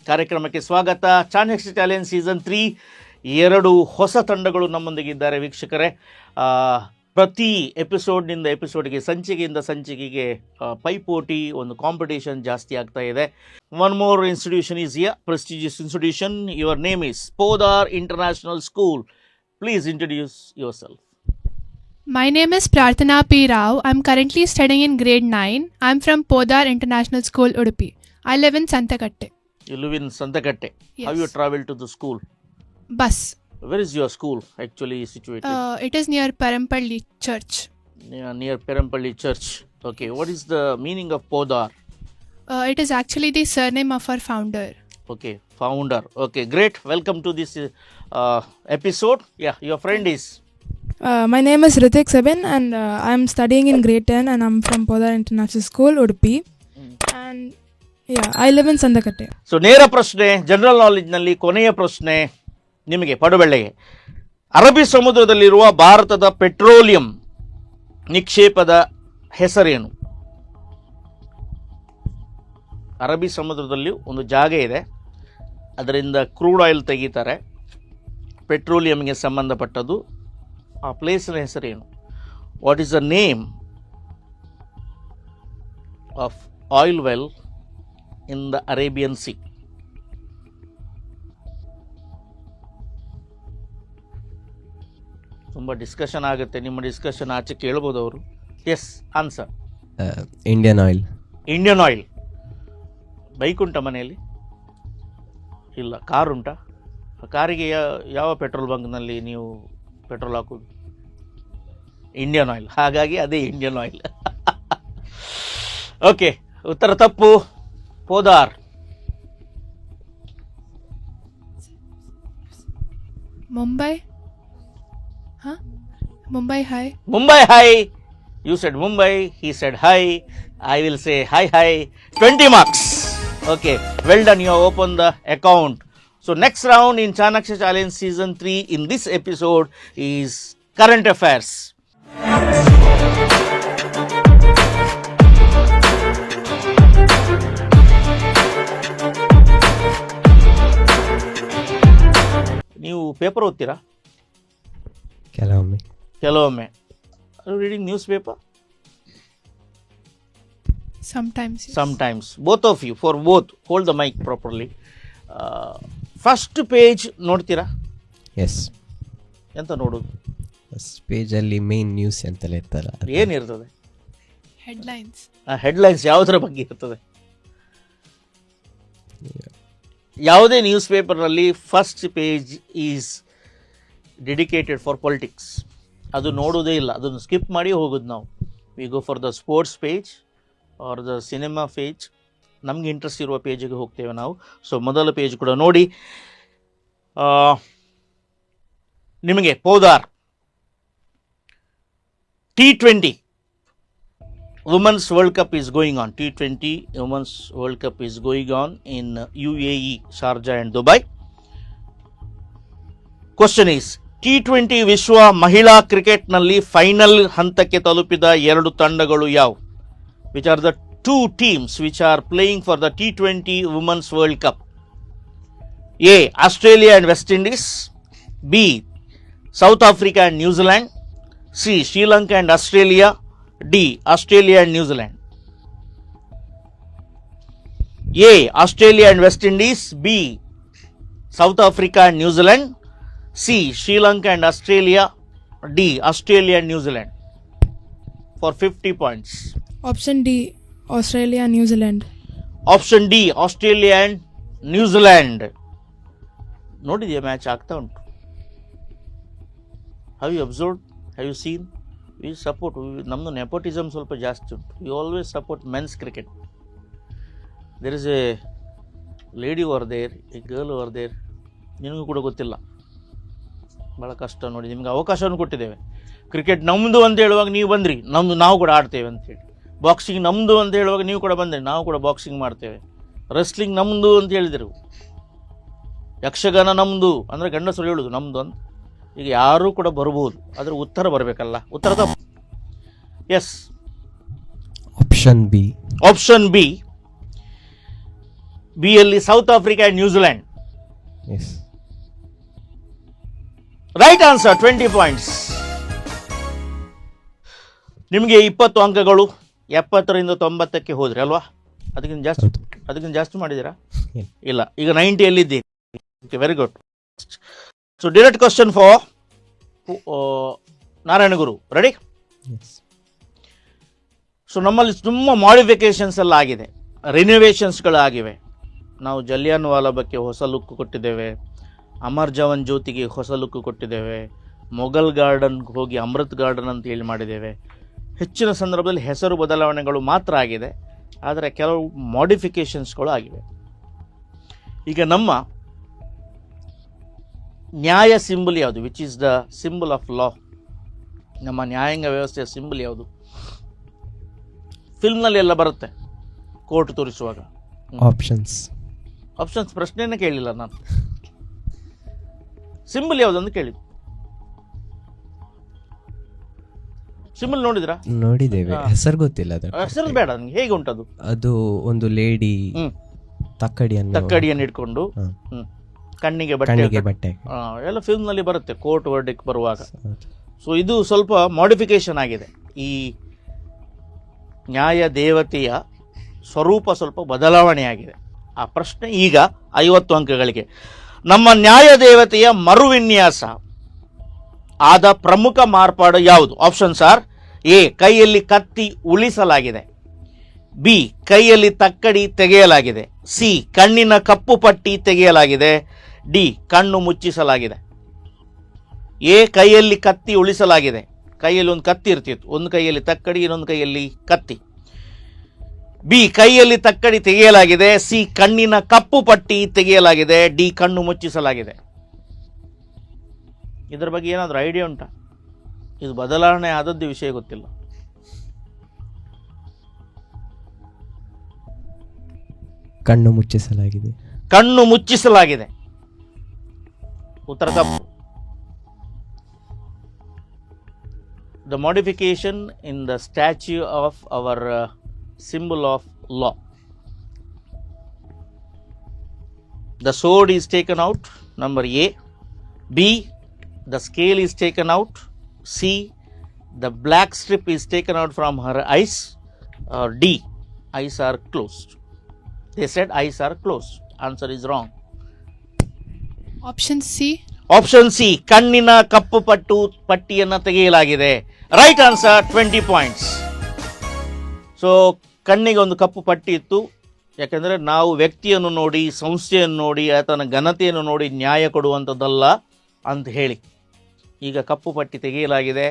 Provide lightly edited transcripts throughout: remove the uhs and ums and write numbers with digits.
ಕಾರ್ಯಕ್ರಮಕ್ಕೆ ಸ್ವಾಗತ. Chanakya challenge season 3 2 ಹೊಸ ತಂಡಗಳು ನಮ್ಮೊಂದಿಗಿದ್ದಾರೆ ವೀಕ್ಷಕರೇ. ಪ್ರತಿ ಎಪಿಸೋಡ್ನಿಂದ ಎಪಿಸೋಡ್ಗೆ, ಸಂಚಿಕೆಯಿಂದ ಸಂಚಿಕೆಗೆ ಪೈಪೋಟಿ, ಒಂದು ಕಾಂಪಿಟೇಷನ್ ಜಾಸ್ತಿ ಆಗ್ತಾ ಇದೆ. One more institution is here, prestigious institution. Your name is Podar international school. Please introduce your self. My name is Prarthana P. Rao. I'm currently studying in grade 9. I'm from Podar International School, Udupi. I live in Santakatte. You live in Santakatte. Yes. How you travel to the school? Bus. Where is your school actually situated? It is near Parampalli Church. Near Perampalli Church. Okay. What is the meaning of Podar? It is actually the surname of our founder. Okay. Founder. Okay. Great. Welcome to this episode. Yeah. Your friend is? My name is Ritik Sabin and I'm studying in grade 10 and I'm from Podar International School, Udupi. And yeah, I live in Sandakatte. So ನೇರ ಪ್ರಶ್ನೆ, general ನಾಲೆಡ್ಜ್ನಲ್ಲಿ ಕೊನೆಯ ಪ್ರಶ್ನೆ ನಿಮಗೆ ಪಡುಬೆಳ್ಳೆಗೆ. ಅರಬ್ಬಿ ಸಮುದ್ರದಲ್ಲಿರುವ ಭಾರತದ petroleum ನಿಕ್ಷೇಪದ ಹೆಸರೇನು? ಅರಬ್ಬಿ ಸಮುದ್ರದಲ್ಲಿ ಒಂದು ಜಾಗ ಇದೆ, ಅದರಿಂದ ಕ್ರೂಡ್ ಆಯಿಲ್ ತೆಗೀತಾರೆ, ಪೆಟ್ರೋಲಿಯಂಗೆ ಸಂಬಂಧಪಟ್ಟದ್ದು. ಆ ಪ್ಲೇಸಿನ ಹೆಸರೇನು? What is the name of oil well in the Arabian sea? ತುಂಬ ಡಿಸ್ಕಷನ್ ಆಗುತ್ತೆ, ನಿಮ್ಮ ಡಿಸ್ಕಷನ್ ಆಚೆ ಕೇಳ್ಬೋದು ಅವರು. Yes, answer. Indian oil. Indian oil. Bike ಉಂಟಾ ಮನೆಯಲ್ಲಿ? ಇಲ್ಲ. ಕಾರ್ ಉಂಟಾ? ಕಾರಿಗೆ ಯಾವ ಪೆಟ್ರೋಲ್ ಬಂಕ್ನಲ್ಲಿ ನೀವು ಪೆಟ್ರೋಲ್ ಹಾಕೋದು? Indian oil. ಹಾಗಾಗಿ ಅದೇ ಇಂಡಿಯನ್ ಆಯಿಲ್. ಓಕೆ, ಉತ್ತರ ತಪ್ಪು. Podar. Mumbai? Huh? Mumbai High? Mumbai High. You said Mumbai, he said High. I will say High. 20 marks. Okay, well done. You have opened the account. So next round in Chanakya Challenge Season 3 in this episode is Current Affairs. ನೀವು paper ಓದ್ತೀರಾ? ಕೆಲವೊಮ್ಮೆ. Reading news paper? Sometimes. Yes. Sometimes. Both of you, for both, hold the mic properly. First page ನೋಡ್ತೀರಾ? S. ಎಂತ ನೋಡೋದು? First ಪೇಜಲ್ಲಿ main news ಎಂತೆಲ್ಲ ಇರ್ತಲ್ಲ, ಏನಿರ್ತದೆ? Headlines. Headlines ಯಾವುದರ ಬಗ್ಗೆ ಇರ್ತದೆ? ಯಾವುದೇ ನ್ಯೂಸ್ ಪೇಪರ್ನಲ್ಲಿ first page is dedicated for politics. ಅದು ನೋಡೋದೇ ಇಲ್ಲ, ಅದನ್ನು ಸ್ಕಿಪ್ ಮಾಡಿ ಹೋಗೋದು ನಾವು. We go for the sports page or the cinema page. ನಮಗೆ ಇಂಟ್ರೆಸ್ಟ್ ಇರುವ ಪೇಜಿಗೆ ಹೋಗ್ತೇವೆ ನಾವು. ಸೊ ಮೊದಲ ಪೇಜ್ ಕೂಡ ನೋಡಿ. ನಿಮಗೆ Podar T20 Women's World Cup is going on. T20 Women's World Cup is going on in UAE, Sharjah and Dubai. Question is, T20 ವಿಶ್ವ ಮಹಿಳಾ ಕ್ರಿಕೆಟ್ನಲ್ಲಿ ಫೈನಲ್ ಹಂತಕ್ಕೆ ತಲುಪಿದ 2 ತಂಡಗಳು ಯಾವುವು? Which are the 2 teams which are playing for the T20 Women's World Cup? A. Australia and West Indies. B. South Africa and New Zealand. C. Sri Lanka and Australia. D. Australia and New Zealand. A. Australia and West Indies. B. South Africa and New Zealand. C. Sri Lanka and Australia. D. Australia and New Zealand. For 50 points. Option D, Australia and New Zealand. Option D, Australia and New Zealand. ನೋಡಿದೆಯಾ match ಆಗ್ತಾ ಉಂಟು? Have you observed? Have you seen? We support, ನಮ್ಮದು nepotism ಸ್ವಲ್ಪ ಜಾಸ್ತಿ ಉಂಟು. We always support men's cricket. There is a lady over there, a girl over there. ನಿನಗೂ ಕೂಡ ಗೊತ್ತಿಲ್ಲ, ಭಾಳ ಕಷ್ಟ ನೋಡಿ. ನಿಮ್ಗೆ ಅವಕಾಶವನ್ನು ಕೊಟ್ಟಿದ್ದೇವೆ. ಕ್ರಿಕೆಟ್ ನಮ್ಮದು ಅಂತ ಹೇಳುವಾಗ ನೀವು ಬಂದ್ರಿ, ನಾವು ಕೂಡ ಆಡ್ತೇವೆ ಅಂತೇಳಿ. ಬಾಕ್ಸಿಂಗ್ ನಮ್ಮದು ಅಂತ ಹೇಳುವಾಗ ನೀವು ಕೂಡ ಬಂದ್ರಿ, ನಾವು ಕೂಡ ಬಾಕ್ಸಿಂಗ್ ಮಾಡ್ತೇವೆ. ರೆಸ್ಲಿಂಗ್ ನಮ್ಮದು ಅಂತ ಹೇಳಿದರು. ಯಕ್ಷಗಾನ ನಮ್ಮದು ಅಂದರೆ ಗಂಡಸರು ಹೇಳೋದು ನಮ್ಮದು ಅಂತ. ಈಗ ಯಾರೂ ಕೂಡ ಬರ್ಬೋದು, ಆದರೆ ಉತ್ತರ ಬರಬೇಕಲ್ಲ. ಉತ್ತರ ತಪ್ಪು. S, option B. Option B. B ಅಲ್ಲಿ south Africa and New Zealand. S. Right answer, 20 points. ನಿಮಗೆ 20 ಅಂಕಗಳು. 70ರಿಂದ 90ಕ್ಕೆ ಹೋದ್ರಿ ಅಲ್ವಾ? ಅದಕ್ಕಿಂತ ಜಾಸ್ತಿ ಮಾಡಿದ್ದೀರಾ? ಇಲ್ಲ, ಈಗ 90ಯಲ್ಲಿದ್ದೀರಿ. Okay, very good. So direct question for Narayanaguru. Ready? So ನಮ್ಮಲ್ಲಿ ತುಂಬ ಮಾಡಿಫಿಕೇಶನ್ಸ್ ಎಲ್ಲ ಆಗಿದೆ, ರಿನೋವೇಷನ್ಸ್ಗಳಾಗಿವೆ. ನಾವು ಜಲಿಯನ್ ವಾಲಾಬಾಗ್ಗೆ ಹೊಸ ಲುಕ್ ಕೊಟ್ಟಿದ್ದೇವೆ, ಅಮರ್ ಜವಾನ್ ಜ್ಯೋತಿಗೆ ಹೊಸ ಲುಕ್ ಕೊಟ್ಟಿದ್ದೇವೆ, ಮೊಘಲ್ ಗಾರ್ಡನ್ಗೆ ಹೋಗಿ ಅಮೃತ್ ಗಾರ್ಡನ್ ಅಂತ ಹೇಳಿ ಮಾಡಿದ್ದೇವೆ. ಹೆಚ್ಚಿನ ಸಂದರ್ಭದಲ್ಲಿ ಹೆಸರು ಬದಲಾವಣೆಗಳು ಮಾತ್ರ ಆಗಿದೆ, ಆದರೆ ಕೆಲವು ಮಾಡಿಫಿಕೇಶನ್ಸ್ಗಳು ಆಗಿವೆ. ಈಗ ನಮ್ಮ ನ್ಯಾಯ ಸಿಂಬಲ್ ಯಾವುದು? Which is the symbol of law? ನಮ್ಮ ನ್ಯಾಯಾಂಗ ವ್ಯವಸ್ಥೆಯ ಸಿಂಬಲ್ ಯಾವುದು? ಫಿಲ್ಮ್ನಲ್ಲಿ ಎಲ್ಲ ಬರುತ್ತೆ ಕೋರ್ಟ್ ತೋರಿಸುವಾಗ. ಆಪ್ಷನ್ಸ್ ಪ್ರಶ್ನೆಯೇ ಕೇಳಿಲ್ಲ ನಾನು. ಸಿಂಬಲ್ ಯಾವುದು ಅಂತ ಕೇಳಿದ್ದು. ಸಿಂಬಲ್ ನೋಡಿದ್ರಾ? ನೋಡಿದ್ದೇವೆ, ಹೆಸರು ಗೊತ್ತಿಲ್ಲ. ಹೆಸರು ಬೇಡ ನನಗೆ. ಹೇಗೆ ಉಂಟದು? ಅದು ಒಂದು ಲೇಡಿ ತಕ್ಕಡಿಯನ್ನು ಇಟ್ಕೊಂಡು ಕಣ್ಣಿಗೆ ಬಟ್ಟೆ ಎಲ್ಲ ಫಿಲ್ಮ್ನಲ್ಲಿ ಬರುತ್ತೆ ಕೋರ್ಟ್ ವರ್ಡಿಕ್ ಬರುವಾಗ. ಸೊ ಇದು ಸ್ವಲ್ಪ ಮಾಡಿಫಿಕೇಶನ್ ಆಗಿದೆ. ಈ ನ್ಯಾಯ ದೇವತೆಯ ಸ್ವರೂಪ ಸ್ವಲ್ಪ ಬದಲಾವಣೆಯಾಗಿದೆ. ಆ ಪ್ರಶ್ನೆ ಈಗ 50 ಅಂಕಗಳಿಗೆ. ನಮ್ಮ ನ್ಯಾಯ ದೇವತೆಯ ಮರುವಿನ್ಯಾಸ ಆದ ಪ್ರಮುಖ ಮಾರ್ಪಾಡು ಯಾವುದು? ಆಪ್ಷನ್ಸ್ ಆರ್: ಎ, ಕೈಯಲ್ಲಿ ಕತ್ತಿ ಉಳಿಸಲಾಗಿದೆ; ಬಿ, ಕೈಯಲ್ಲಿ ತಕ್ಕಡಿ ತೆಗೆಯಲಾಗಿದೆ; ಸಿ, ಕಣ್ಣಿನ ಕಪ್ಪು ಪಟ್ಟಿ ತೆಗೆಯಲಾಗಿದೆ; ಡಿ, ಕಣ್ಣು ಮುಚ್ಚಿಸಲಾಗಿದೆ. ಎ, ಕೈಯಲ್ಲಿ ಕತ್ತಿ ಉಳಿಸಲಾಗಿದೆ. ಕೈಯಲ್ಲಿ ಒಂದು ಕತ್ತಿ ಇರ್ತಿತ್ತು, ಒಂದು ಕೈಯಲ್ಲಿ ತಕ್ಕಡಿ, ಇನ್ನೊಂದು ಕೈಯಲ್ಲಿ ಕತ್ತಿ. ಬಿ, ಕೈಯಲ್ಲಿ ತಕ್ಕಡಿ ತೆಗೆಯಲಾಗಿದೆ; ಸಿ, ಕಣ್ಣಿನ ಕಪ್ಪು ಪಟ್ಟಿ ತೆಗೆಯಲಾಗಿದೆ; ಡಿ, ಕಣ್ಣು ಮುಚ್ಚಿಸಲಾಗಿದೆ. ಇದರ ಬಗ್ಗೆ ಏನಾದರೂ ಐಡಿಯಾ ಉಂಟಾ? ಇದು ಬದಲಾವಣೆ ಆದದ್ದು ವಿಷಯ ಗೊತ್ತಿಲ್ಲ. ಕಣ್ಣು ಮುಚ್ಚಿಸಲಾಗಿದೆ. ಕಣ್ಣು ಮುಚ್ಚಿಸಲಾಗಿದೆ. ಉತ್ತರ ತಪ್ಪು. The modification in the statue of our symbol of law. The sword is taken out, number A. B, the scale is taken out. C, the black strip is taken out from her eyes. Or D, eyes are closed. They said eyes are closed. Answer is wrong. Option C. Option C, ಕಣ್ಣಿನ ಕಪ್ಪು ಪಟ್ಟಿಯನ್ನು ತೆಗೆಯಲಾಗಿದೆ. Right answer, 20 points. So ಕಣ್ಣಿಗೆ ಒಂದು ಕಪ್ಪು ಪಟ್ಟಿ ಇತ್ತು. ಯಾಕೆಂದರೆ ನಾವು ವ್ಯಕ್ತಿಯನ್ನು ನೋಡಿ, ಸಂಸ್ಥೆಯನ್ನು ನೋಡಿ, ಆತನ ಘನತೆಯನ್ನು ನೋಡಿ ನ್ಯಾಯ ಕೊಡುವಂಥದ್ದಲ್ಲ ಅಂತ ಹೇಳಿ ಈಗ ಕಪ್ಪು ಪಟ್ಟಿ ತೆಗೆಯಲಾಗಿದೆ.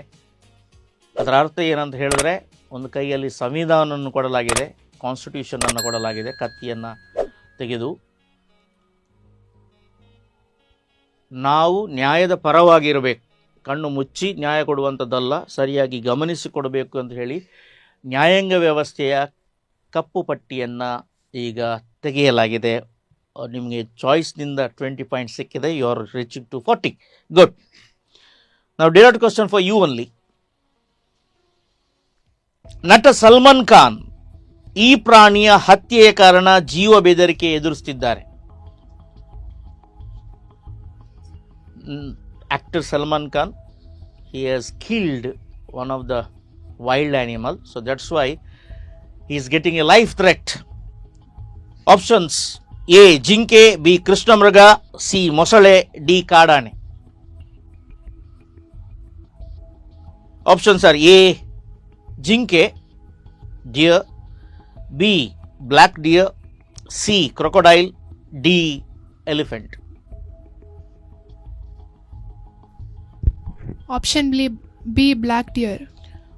ಅದರ ಅರ್ಥ ಏನಂತ ಹೇಳಿದ್ರೆ, ಒಂದು ಕೈಯಲ್ಲಿ ಸಂವಿಧಾನವನ್ನು ಕೊಡಲಾಗಿದೆ, ಕಾನ್ಸ್ಟಿಟ್ಯೂಷನನ್ನು ಕೊಡಲಾಗಿದೆ, ಕತ್ತಿಯನ್ನು ತೆಗೆದು ನಾವು ನ್ಯಾಯದ ಪರವಾಗಿರಬೇಕು, ಕಣ್ಣು ಮುಚ್ಚಿ ನ್ಯಾಯ ಕೊಡುವಂಥದ್ದಲ್ಲ, ಸರಿಯಾಗಿ ಗಮನಿಸಿ ಕೊಡಬೇಕು ಅಂತ ಹೇಳಿ ನ್ಯಾಯಾಂಗ ವ್ಯವಸ್ಥೆಯ ಕಪ್ಪು ಪಟ್ಟಿಯನ್ನು ಈಗ ತೆಗೆಯಲಾಗಿದೆ. ನಿಮಗೆ ಚಾಯ್ಸ್ನಿಂದ 20 ಪಾಯಿಂಟ್ಸ್ ಸಿಕ್ಕಿದೆ. You are reaching to 40. Good. ನಾವು direct question for you only. ನಟ ಸಲ್ಮಾನ್ ಖಾನ್ ಈ ಪ್ರಾಣಿಯ ಹತ್ಯೆಯ ಕಾರಣ ಜೀವ ಬೆದರಿಕೆ ಎದುರಿಸುತ್ತಿದ್ದಾರೆ. Actor Salman Khan, he has killed one of the wild animal, so that's why he is getting a life threat. Options: A, ಜಿಂಕೆ; B, ಕೃಷ್ಣಮೃಗ; C, ಮೊಸಳೆ; D, ಕಾಡಾನೆ. Options are A, ಜಿಂಕೆ, deer; B, black deer; C, crocodile; D, elephant. Option B, black deer.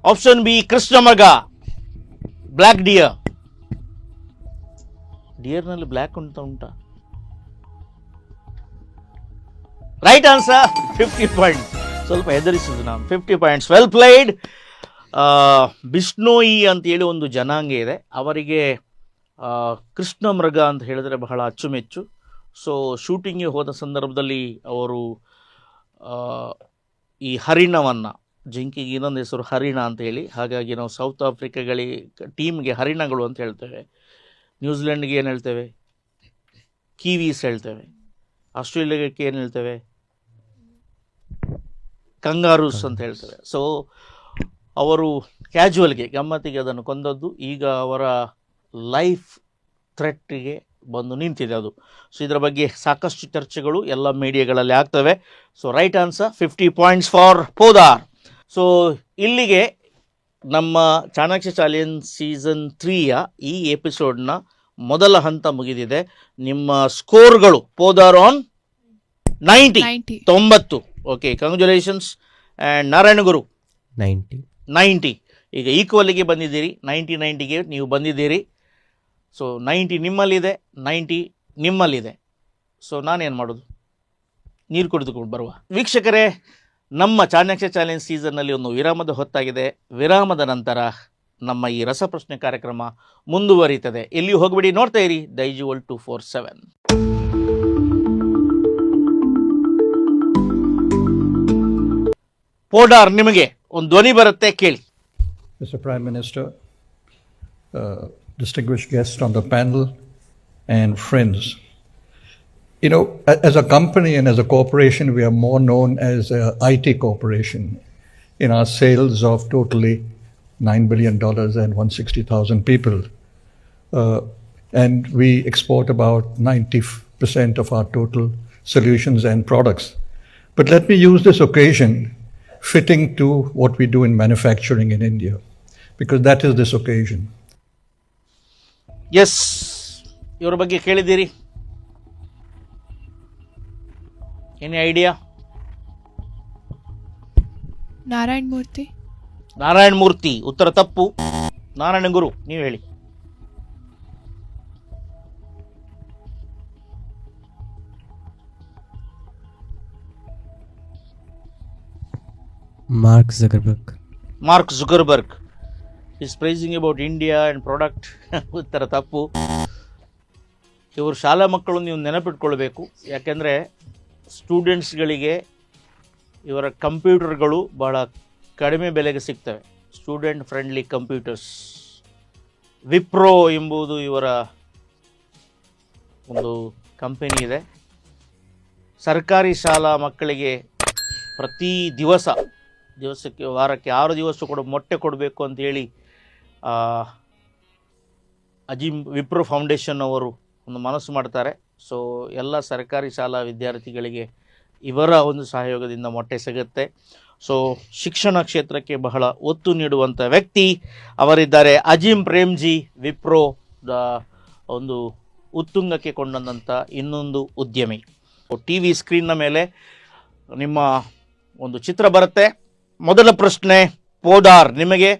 Option B, ಕೃಷ್ಣಮೃಗ, black deer. ಡಿಯರ್ನಲ್ಲಿ black ಉಂಟಾ? Right answer, 50 points. ಸ್ವಲ್ಪ ಹೆದರಿಸಿದ್ದು ನಾನು. 50 ಪಾಯಿಂಟ್ಸ್, ವೆಲ್ ಪ್ಲೇಡ್. ಬಿಷ್ಣೋಯಿ ಅಂತೇಳಿ ಒಂದು ಜನಾಂಗ ಇದೆ, ಅವರಿಗೆ ಕೃಷ್ಣಮೃಗ ಅಂತ ಹೇಳಿದ್ರೆ ಬಹಳ ಅಚ್ಚುಮೆಚ್ಚು. ಸೊ ಶೂಟಿಂಗ್ಗೆ ಹೋದ ಸಂದರ್ಭದಲ್ಲಿ ಅವರು ಈ ಹರಿಣವನ್ನು, ಜಿಂಕಿಗೆ ಇನ್ನೊಂದು ಹೆಸರು ಹರಿಣ ಅಂತ ಹೇಳಿ, ಹಾಗಾಗಿ ನಾವು ಸೌತ್ ಆಫ್ರಿಕಾಗಳಿಗೆ ಟೀಮ್ಗೆ ಹರಿಣಗಳು ಅಂತ ಹೇಳ್ತೇವೆ. ನ್ಯೂಜಿಲೆಂಡ್ಗೆ ಏನು ಹೇಳ್ತೇವೆ? ಕೀವೀಸ್ ಹೇಳ್ತೇವೆ. ಆಸ್ಟ್ರೇಲಿಯಾಕ್ಕೆ ಏನು ಹೇಳ್ತೇವೆ? ಕಂಗಾರೂಸ್ ಅಂತ ಹೇಳ್ತೇವೆ. ಸೊ ಅವರು ಕ್ಯಾಜುವಲ್ಗೆ, ಗಮ್ಮತ್ತಿಗೆ ಅದನ್ನು ಕೊಂದದ್ದು. ಈಗ ಅವರ ಲೈಫ್ ಥ್ರೆಟ್ಟಿಗೆ ಬಂದು ನಿಂತಿದೆ ಅದು. ಸೊ ಇದರ ಬಗ್ಗೆ ಸಾಕಷ್ಟು ಚರ್ಚೆಗಳು ಎಲ್ಲ ಮೀಡಿಯಾಗಳಲ್ಲಿ ಆಗ್ತವೆ. So right answer, 50 points for Podar. So ಇಲ್ಲಿಗೆ ನಮ್ಮ ಚಾಣಕ್ಯ ಚಾಲೆಂಜ್ ಸೀಸನ್ 3ಯ ಈ ಎಪಿಸೋಡ್ನ ಮೊದಲ ಹಂತ ಮುಗಿದಿದೆ. ನಿಮ್ಮ ಸ್ಕೋರ್ಗಳು: Podar on 90. Okay, congratulations. And Narayanaguru 90. ಈಗ ಈಕ್ವಲಿಗೆ ಬಂದಿದ್ದೀರಿ, 90-90ಗೆ ನೀವು ಬಂದಿದ್ದೀರಿ. ಸೊ 90 ನಿಮ್ಮಲ್ಲಿದೆ, 90 ನಿಮ್ಮಲ್ಲಿದೆ. ಸೊ ನಾನೇನು ಮಾಡೋದು? ನೀರು ಕುಡಿದುಕೊಂಡು ಬರುವ. ವೀಕ್ಷಕರೇ, ನಮ್ಮ ಚಾಣಕ್ಯ ಚಾಲೆಂಜ್ ಸೀಸನ್ನಲ್ಲಿ ಒಂದು ವಿರಾಮದ ಹೊತ್ತಾಗಿದೆ. ವಿರಾಮದ ನಂತರ ನಮ್ಮ ಈ ರಸಪ್ರಶ್ನೆ ಕಾರ್ಯಕ್ರಮ ಮುಂದುವರಿಯುತ್ತದೆ. ಎಲ್ಲಿಯೂ ಹೋಗ್ಬಿಡಿ, ನೋಡ್ತಾ ಇರಿ ದೈಜುವಲ್ 247. ಪೋಡಾರ್, ನಿಮಗೆ ಒಂದು ಧ್ವನಿ ಬರುತ್ತೆ, ಕೇಳಿ. Mr. Prime Minister, distinguished guests on the panel, and friends. You know, as a company and as a corporation, we are more known as a IT corporation in our sales of totally $9 billion and 160,000 people. And we export about 90% of our total solutions and products. But let me use this occasion fitting to what we do in manufacturing in India, because that is this occasion. Yes, ಇವರ ಬಗ್ಗೆ ಕೇಳಿದ್ದೀರಿ? Any idea? Narayana Murthy. ಉತ್ತರ ತಪ್ಪು. ನಾರಾಯಣ ಗುರು, ನೀವು ಹೇಳಿ. Mark Zuckerberg is praising about India and product. ಉತ್ತರ ತಪ್ಪು. ಇವರು ಶಾಲಾ ಮಕ್ಕಳು, ನೀವು ನೆನಪಿಟ್ಕೊಳ್ಬೇಕು. ಯಾಕೆಂದರೆ ಸ್ಟೂಡೆಂಟ್ಸ್ಗಳಿಗೆ ಇವರ ಕಂಪ್ಯೂಟರ್ಗಳು ಭಾಳ ಕಡಿಮೆ ಬೆಲೆಗೆ ಸಿಗ್ತವೆ. Student friendly computers. ವಿಪ್ರೋ ಎಂಬುದು ಇವರ ಒಂದು ಕಂಪನಿ ಇದೆ. ಸರ್ಕಾರಿ ಶಾಲಾ ಮಕ್ಕಳಿಗೆ ಪ್ರತಿ ದಿವಸಕ್ಕೆ ವಾರಕ್ಕೆ 6 ದಿವಸ ಕೂಡ ಮೊಟ್ಟೆ ಕೊಡಬೇಕು ಅಂತೇಳಿ ವಿಪ್ರೋ ಫೌಂಡೇಶನ್ ಅವರು ಒಂದು ಮನಸ್ಸು ಮಾಡ್ತಾರೆ. ಸೊ ಎಲ್ಲ ಸರ್ಕಾರಿ ಶಾಲಾ ವಿದ್ಯಾರ್ಥಿಗಳಿಗೆ ಇವರ ಒಂದು ಸಹಯೋಗದಿಂದ ಮೊಟ್ಟೆ ಸಿಗುತ್ತೆ. ಸೊ ಶಿಕ್ಷಣ ಕ್ಷೇತ್ರಕ್ಕೆ ಬಹಳ ಒತ್ತು ನೀಡುವಂಥ ವ್ಯಕ್ತಿ ಅವರಿದ್ದಾರೆ. ಅಜೀಂ ಪ್ರೇಮ್ಜಿ, ವಿಪ್ರೋದ ಒಂದು ಉತ್ತುಂಗಕ್ಕೆ ಕೊಂಡಂಥ ಇನ್ನೊಂದು ಉದ್ಯಮಿ. ಟಿ ವಿ ಸ್ಕ್ರೀನ್ನ ಮೇಲೆ ನಿಮ್ಮ ಒಂದು ಚಿತ್ರ ಬರುತ್ತೆ. ಮೊದಲ ಪ್ರಶ್ನೆ, ಪೋದಾರ್, ನಿಮಗೆ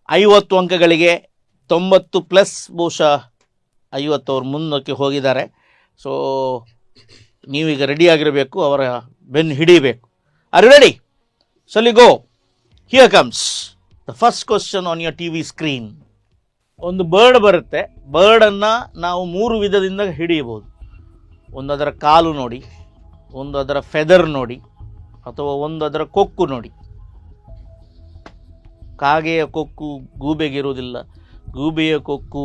50 ಅಂಕಗಳಿಗೆ 90+, ಬಹುಶಃ 50 ಅವರು ಮುಂದಕ್ಕೆ ಹೋಗಿದ್ದಾರೆ. ಸೊ ನೀವೀಗ ರೆಡಿ ಆಗಿರಬೇಕು, ಅವರ ಬೆನ್ನು ಹಿಡಿಯಬೇಕು. Are you ready? So let's go. Here comes the first question on your TV screen. ಒಂದು ಬರ್ಡ್ ಬರುತ್ತೆ. ಬರ್ಡನ್ನು ನಾವು 3 ವಿಧದಿಂದ ಹಿಡಿಯಬಹುದು. ಒಂದು ಅದರ ಕಾಲು ನೋಡಿ, ಒಂದು ಅದರ ಫೆದರ್ ನೋಡಿ, ಅಥವಾ ಒಂದು ಅದರ ಕೊಕ್ಕು ನೋಡಿ. ಕಾಗೆಯ ಕೊಕ್ಕು ಗೂಬೆಗೆ ಇರುವುದಿಲ್ಲ, ಗೂಬೆಯ ಕೊಕ್ಕು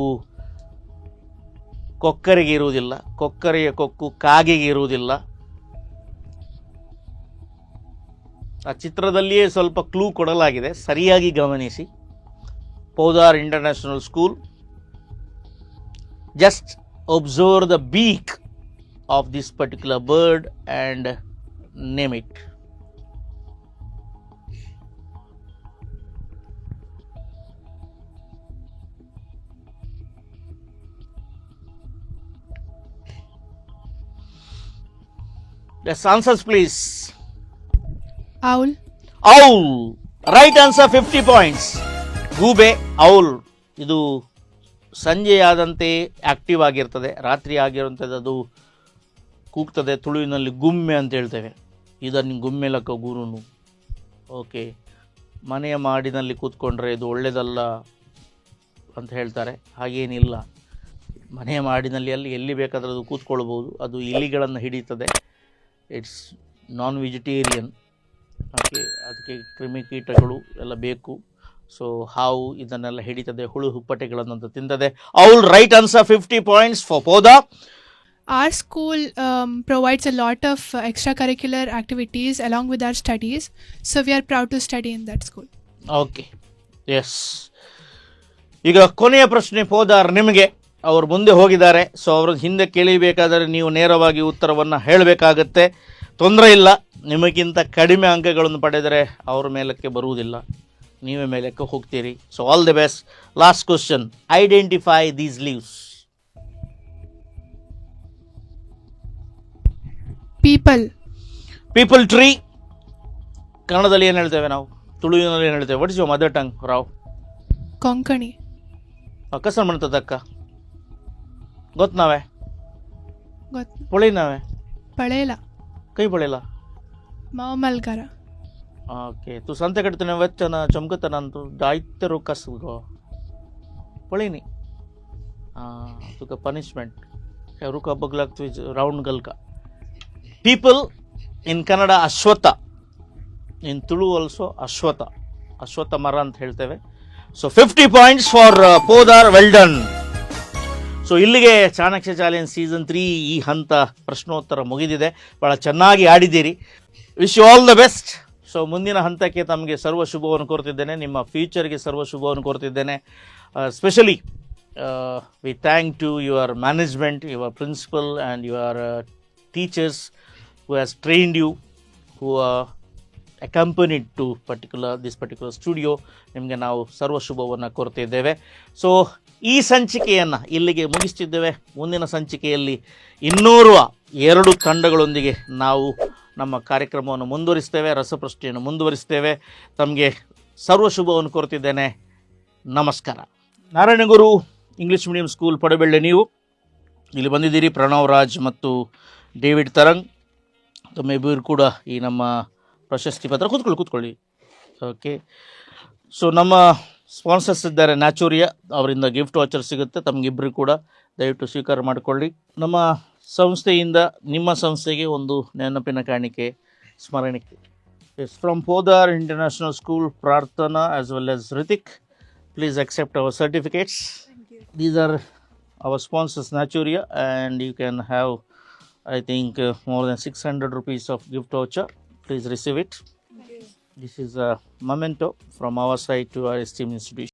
ಕೊಕ್ಕರೆಗೆ ಇರುವುದಿಲ್ಲ, ಕೊಕ್ಕರೆಯ ಕೊಕ್ಕು ಕಾಗೆಗೆ ಇರುವುದಿಲ್ಲ. ಆ ಚಿತ್ರದಲ್ಲಿಯೇ ಸ್ವಲ್ಪ ಕ್ಲೂ ಕೊಡಲಾಗಿದೆ, ಸರಿಯಾಗಿ ಗಮನಿಸಿ. Podar international school, just observe the beak of this particular bird and name it. Yes, answers please. Owl. Right answer, 50 points. ಗೂಬೆ, ಔಲ್. ಇದು ಸಂಜೆಯಾದಂತೆ ಆ್ಯಕ್ಟಿವ್ ಆಗಿರ್ತದೆ, ರಾತ್ರಿ ಆಗಿರುವಂಥದ್ದು ಅದು ಕೂಗ್ತದೆ. ತುಳುವಿನಲ್ಲಿ ಗುಮ್ಮೆ ಅಂತ ಹೇಳ್ತೇವೆ. ಇದನ್ನು ಗುಮ್ಮೆಲಕ್ಕ ಗುರುನು. ಓಕೆ, ಮನೆಯ ಮಾಡಿನಲ್ಲಿ ಕೂತ್ಕೊಂಡ್ರೆ ಇದು ಒಳ್ಳೆಯದಲ್ಲ ಅಂತ ಹೇಳ್ತಾರೆ. ಹಾಗೇನಿಲ್ಲ, ಮನೆಯ ಮಾಡಿನಲ್ಲಿ ಎಲ್ಲಿ ಬೇಕಾದರೆ ಅದು ಕೂತ್ಕೊಳ್ಬೋದು. ಅದು ಇಲಿಗಳನ್ನು ಹಿಡಿತದೆ. It's non vegetarian. ಓಕೆ, ಅದಕ್ಕೆ ಕ್ರಿಮಿಕೀಟಗಳು ಎಲ್ಲ ಬೇಕು. ಸೊ ಹಾವು ಇದನ್ನೆಲ್ಲ ಹಿಡಿತದೆ, ಹುಳು ಹುಪ್ಪಟೆಗಳನ್ನಂತ ತಿಂತದೆ. Owl, right answer, 50 points for Podar. Our school provides a lot of extracurricular activities along with our studies, so we are proud to study in that school. Okay yes. ಈಗ ಕೊನೆಯ ಪ್ರಶ್ನೆ ಪೋದಾರ್ ನಿಮಗೆ. ಅವರು ಮುಂದೆ ಹೋಗಿದ್ದಾರೆ, ಸೊ ಅವರು ಹಿಂದೆ ಕೇಳಿಬೇಕಾದರೆ ನೀವು ನೇರವಾಗಿ ಉತ್ತರವನ್ನು ಹೇಳಬೇಕಾಗತ್ತೆ. ತೊಂದರೆ ಇಲ್ಲ, ನಿಮಗಿಂತ ಕಡಿಮೆ ಅಂಕಗಳನ್ನು ಪಡೆದರೆ ಅವ್ರ ಮೇಲಕ್ಕೆ ಬರುವುದಿಲ್ಲ, ನೀವೇ ಮೇಲಕ್ಕೆ ಹೋಗ್ತೀರಿ. So all the best. Last question, identify these leaves. Peepal tree ಕನ್ನಡದಲ್ಲಿ ಏನು ಹೇಳ್ತೇವೆ ನಾವು, ತುಳುವಿನಲ್ಲಿ ಏನು ಹೇಳ್ತೇವೆ? What is your mother tongue Rao? Konkani. ಕಸನ್ ಮಾಡ್ತದಕ್ಕ ಗೊತ್ತು ನಾವೇ ಗೊತ್ತು. ಪೊಳಿ ನಾವೇ ಪಳೇಲ. ಕೈ ಪೊಳಿಲ್ಲ. ಮಲ್ಗರ. ಓಕೆ ತು ಸಂತೆ ಕಟ್ತಾನೆ ವೆಚ್ಚನ ಚಮಕತನ ಅಂತೂ ದಾಯ್ತರು ಕಸ್ಗೋ ಪೊಳಿನಿ ತುಕ ಪನಿಷ್ಮೆಂಟ್ रुका बगलक राउंड गलका. People in Kannada Ashwattha, in Tulu also ಅಶ್ವತ್ಥ ಮರ ಅಂತ ಹೇಳ್ತೇವೆ. So 50 points for Podar, well done. So ಇಲ್ಲಿಗೆ ಚಾಣಕ್ಯ ಚಾಲೆಂಜ್ ಸೀಸನ್ 3 ಈ ಹಂತ ಪ್ರಶ್ನೋತ್ತರ ಮುಗಿದಿದೆ. ಭಾಳ ಚೆನ್ನಾಗಿ ಆಡಿದ್ದೀರಿ. Wish you all the best. So ಮುಂದಿನ ಹಂತಕ್ಕೆ ತಮಗೆ ಸರ್ವ ಶುಭವನ್ನು ಕೋರ್ತಿದ್ದೇನೆ, ನಿಮ್ಮ ಫ್ಯೂಚರ್ಗೆ ಸರ್ವ ಶುಭವನ್ನು ಕೋರ್ತಿದ್ದೇನೆ. Specially we thank to your management, your principal and your teachers who has trained you, who accompanied to this particular studio. ನಿಮಗೆ ನಾವು ಸರ್ವ ಶುಭವನ್ನು ಕೋರ್ತಿದ್ದೇವೆ. ಸೊ ಈ ಸಂಚಿಕೆಯನ್ನು ಇಲ್ಲಿಗೆ ಮುಗಿಸ್ತಿದ್ದೇವೆ. ಮುಂದಿನ ಸಂಚಿಕೆಯಲ್ಲಿ 202 ತಂಡಗಳೊಂದಿಗೆ ನಾವು ನಮ್ಮ ಕಾರ್ಯಕ್ರಮವನ್ನು ಮುಂದುವರಿಸ್ತೇವೆ, ರಸಪ್ರಶ್ನೆಯನ್ನು ಮುಂದುವರಿಸ್ತೇವೆ. ತಮಗೆ ಸರ್ವ ಶುಭವನ್ನು ಕೋರ್ತಿದ್ದೇನೆ. ನಮಸ್ಕಾರ. ನಾರಾಯಣಗುರು ಇಂಗ್ಲೀಷ್ ಮೀಡಿಯಂ ಸ್ಕೂಲ್ ಪಡಬೆಳ್ಳೆ, ನೀವು ಇಲ್ಲಿ ಬಂದಿದ್ದೀರಿ. ಪ್ರಣವ್ ರಾಜ್ ಮತ್ತು ಡೇವಿಡ್ ತರಂಗ್ ತಮ್ಮಿಬ್ಬರು ಕೂಡ ಈ ನಮ್ಮ ಪ್ರಶಸ್ತಿ ಪತ್ರ ಕೂತ್ಕೊಳ್ಳಿ. ಓಕೆ, ಸೊ ನಮ್ಮ ಸ್ಪಾನ್ಸರ್ಸ್ ಇದ್ದಾರೆ ನ್ಯಾಚುರಿಯಾ, ಅವರಿಂದ ಗಿಫ್ಟ್ ವಾಚರ್ ಸಿಗುತ್ತೆ ತಮಗಿಬ್ಬರು ಕೂಡ, ದಯವಿಟ್ಟು ಸ್ವೀಕಾರ ಮಾಡಿಕೊಳ್ಳಿ. ನಮ್ಮ ಸಂಸ್ಥೆಯಿಂದ ನಿಮ್ಮ ಸಂಸ್ಥೆಗೆ ಒಂದು ನೆನಪಿನ ಕಾಣಿಕೆ, ಸ್ಮರಣಿಕೆ. It's from Podar international school, Prarthana as well as Ritik. Please accept our certificates. These are our sponsors, Naturia, and you can have, I think, more than 600 rupees of gift voucher. Please receive it. This is a memento from our side to our esteemed institution.